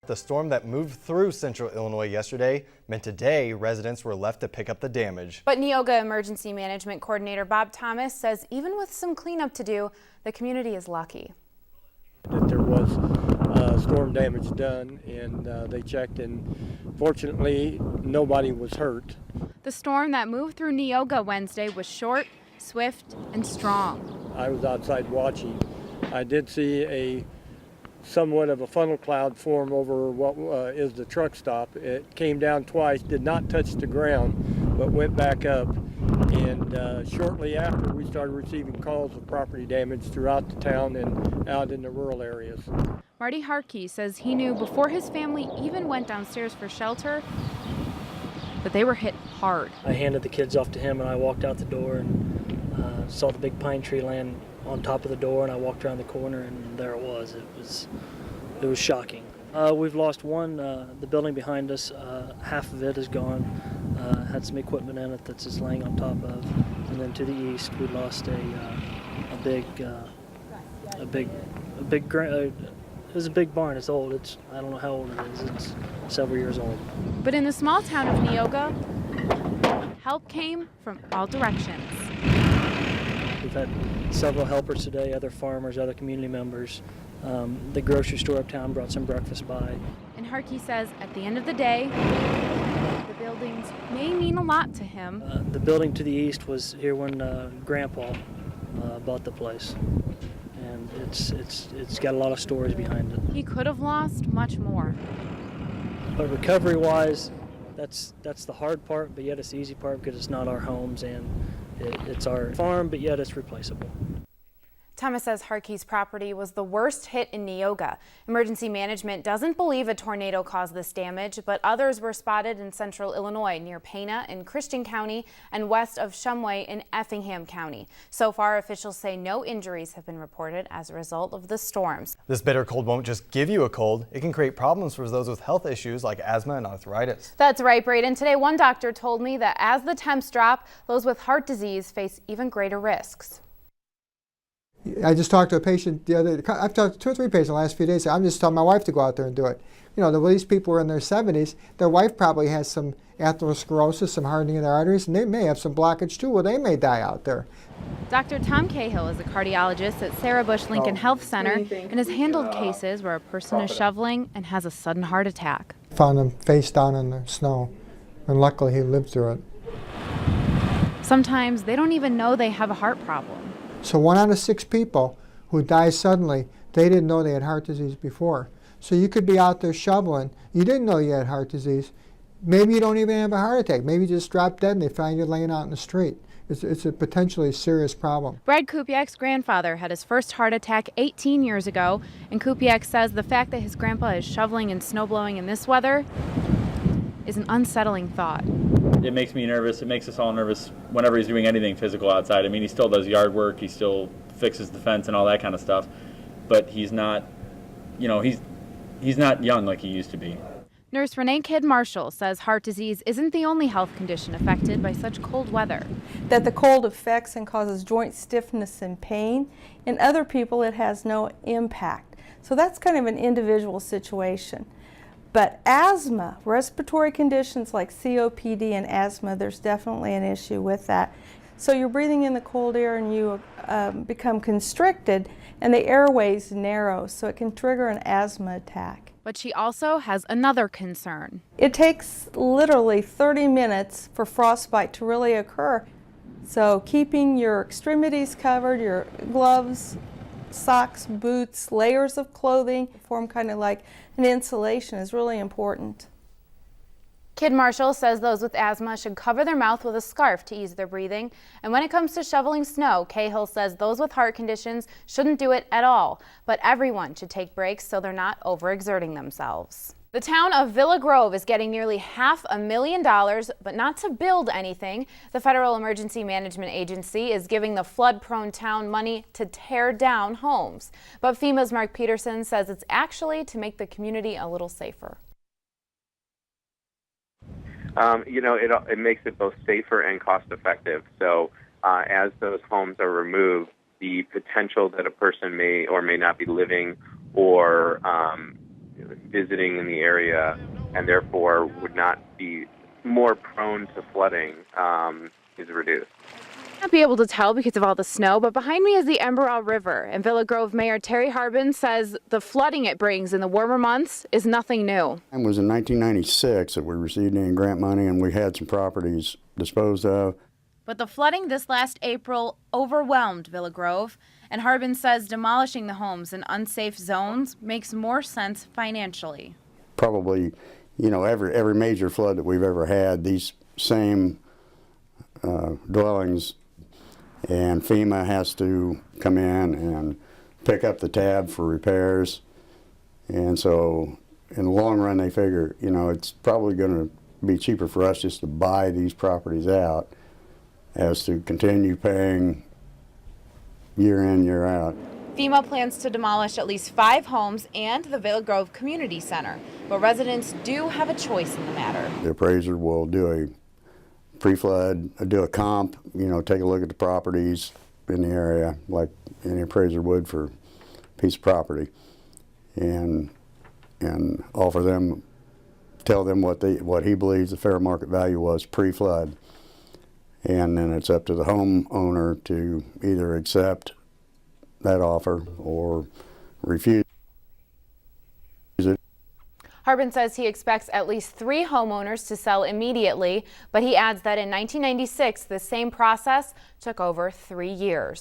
The storm that moved through central Illinois yesterday meant today residents were left to pick up the damage. But Neoga Emergency Management Coordinator Bob Thomas says even with some cleanup to do, the community is lucky. That there was storm damage done, and they checked, and fortunately nobody was hurt. The storm that moved through Neoga Wednesday was short, swift, and strong. I was outside watching. I did see somewhat of a funnel cloud form over what is the truck stop. It came down twice, did not touch the ground, but went back up. And shortly after, we started receiving calls of property damage throughout the town and out in the rural areas. Marty Hartkes says he knew before his family even went downstairs for shelter that they were hit hard. I handed the kids off to him and I walked out the door and saw the big pine tree land on top of the door, and I walked around the corner and there it was. It was shocking. We've lost one, the building behind us, half of it is gone. Had some equipment in it that's just laying on top of. And then to the east, we lost it was a big barn. It's old. I don't know how old it is. It's several years old. But in the small town of Neoga, help came from all directions. We've had several helpers today, other farmers, other community members. The grocery store uptown brought some breakfast by. And Harkes says at the end of the day, the buildings may mean a lot to him. The building to the east was here when Grandpa bought the place. And it's got a lot of stories behind it. He could have lost much more. But recovery-wise, that's the hard part, but yet it's the easy part because it's not our homes and it's our farm, but yet it's replaceable. Thomas says Harkes' property was the worst hit in Neoga. Emergency management doesn't believe a tornado caused this damage, but others were spotted in central Illinois near Pana in Christian County and west of Shumway in Effingham County. So far, officials say no injuries have been reported as a result of the storms. This bitter cold won't just give you a cold. It can create problems for those with health issues like asthma and arthritis. That's right, Braden. Today, one doctor told me that as the temps drop, those with heart disease face even greater risks. I just talked to a patient the other day. I've talked to 2 or 3 patients the last few days. I'm just telling my wife to go out there and do it. You know, these people are in their 70s. Their wife probably has some atherosclerosis, some hardening of their arteries, and they may have some blockage too. Well, they may die out there. Dr. Tom Cahill is a cardiologist at Sarah Bush Lincoln Health Center and has handled cases where a person is shoveling and has a sudden heart attack. Found him face down in the snow, and luckily he lived through it. Sometimes they don't even know they have a heart problem. So 1 out of 6 people who die suddenly, they didn't know they had heart disease before. So you could be out there shoveling, you didn't know you had heart disease. Maybe you don't even have a heart attack. Maybe you just drop dead and they find you laying out in the street. It's a potentially serious problem. Brad Kupiak's grandfather had his first heart attack 18 years ago, and Kupiak says the fact that his grandpa is shoveling and snowblowing in this weather is an unsettling thought. It makes me nervous. It makes us all nervous whenever he's doing anything physical outside. I mean, he still does yard work. He still fixes the fence and all that kind of stuff. But he's not, you know, he's not young like he used to be. Nurse Renee Kidd Marshall says heart disease isn't the only health condition affected by such cold weather. That the cold affects and causes joint stiffness and pain. In other people, it has no impact. So that's kind of an individual situation. But asthma, respiratory conditions like COPD and asthma, there's definitely an issue with that. So you're breathing in the cold air and you become constricted and the airways narrow, so it can trigger an asthma attack. But she also has another concern. It takes literally 30 minutes for frostbite to really occur. So keeping your extremities covered, your gloves, socks, boots, layers of clothing, form kind of like an insulation is really important. Kidd Marshall says those with asthma should cover their mouth with a scarf to ease their breathing. And when it comes to shoveling snow, Cahill says those with heart conditions shouldn't do it at all. But everyone should take breaks so they're not overexerting themselves. The town of Villa Grove is getting nearly $500,000, but not to build anything. The Federal Emergency Management Agency is giving the flood-prone town money to tear down homes. But FEMA's Mark Peterson says it's actually to make the community a little safer. You know, it makes it both safer and cost-effective. So as those homes are removed, the potential that a person may or may not be living or visiting in the area, and therefore would not be more prone to flooding, is reduced. Not be able to tell because of all the snow, but behind me is the Emberall River, and Villa Grove Mayor Terry Harbin says the flooding it brings in the warmer months is nothing new. It was in 1996 that we received any grant money, and we had some properties disposed of. But the flooding this last April overwhelmed Villa Grove, and Harbin says demolishing the homes in unsafe zones makes more sense financially. Probably, every major flood that we've ever had, these same dwellings, and FEMA has to come in and pick up the tab for repairs. And so in the long run, they figure, it's probably going to be cheaper for us just to buy these properties out as to continue paying year in, year out. FEMA plans to demolish at least 5 homes and the Villa Grove Community Center, but residents do have a choice in the matter. The appraiser will do a pre-flood, do a comp, take a look at the properties in the area like any appraiser would for a piece of property, and offer them, tell them what he believes the fair market value was pre-flood. And then it's up to the homeowner to either accept that offer or refuse it. Harbin says he expects at least 3 homeowners to sell immediately, but he adds that in 1996, the same process took over 3 years.